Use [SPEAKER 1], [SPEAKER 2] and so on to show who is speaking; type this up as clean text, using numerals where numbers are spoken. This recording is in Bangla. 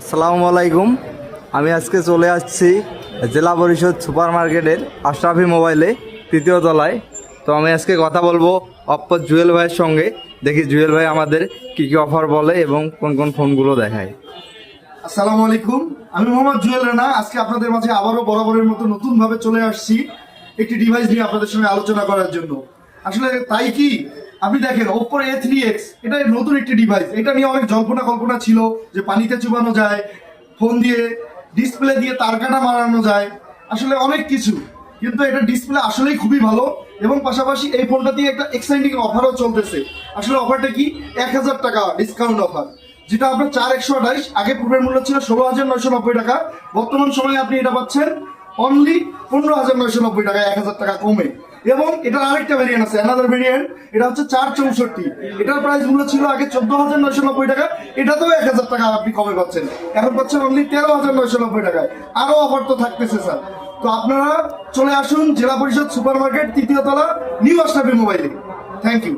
[SPEAKER 1] আসসালামু আলাইকুম। আমি আজকে চলে আসছি জেলা পরিষদ সুপার মার্কেটের আশরাফি মোবাইলে তৃতীয় তলায়। তো আমি আজকে কথা বলবো অপ্পো জুয়েল ভাইয়ের সঙ্গে। দেখি জুয়েল ভাই আমাদের কি কি অফার বলে এবং কোন কোন ফোনগুলো দেখায়।
[SPEAKER 2] আসসালামু আলাইকুম, আমি মোহাম্মদ জুয়েল রানা। আজকে আপনাদের মাঝে আবারও বরাবরের মতো নতুন ভাবে চলে আসছি একটি ডিভাইস নিয়ে আপনাদের সঙ্গে আলোচনা করার জন্য। আসলে তাই কি, আপনি দেখেন Oppo A3X, এটা নতুন একটি ডিভাইস। এটা নিয়ে অনেক জল্পনা কল্পনা ছিল যে পানিতে চুবানো যায়, ফোন দিয়ে ডিসপ্লে দিয়ে তার কাটা মারানো যায়, আসলে অনেক কিছু। কিন্তু এটা ডিসপ্লে আসলেই খুবই ভালো এবং পাশাপাশি এই ফোনটা দিয়ে একটা এক্সাইটিং অফারও চলতেছে। আসলে অফারটা কি, 1000 টাকা ডিসকাউন্ট অফার, যেটা আপনার 4128, আগে পূর্বের মূল্য ছিল 16,990 টাকা। বর্তমান সময়ে আপনি এটা পাচ্ছেন অনলি 15,990 টাকা, 1000 টাকা কমে। এবং এটার আরেকটা ভেরিয়েন্ট আছে, অ্যানাদার ভেরিয়েন্ট, এটা হচ্ছে 464। এটার প্রাইস মূল্য ছিল আগে 14,990 টাকা, এটাতেও 1000 টাকা আপনি কমে পাচ্ছেন। এখন পাচ্ছেন অনলি 13,990 টাকায়। আরো অফার তো থাকতেছে স্যার। তো আপনারা চলে আসুন জেলা পরিষদ সুপার মার্কেট, তৃতীয় তলা, নিউ আশরাফি মোবাইলে। Thank you.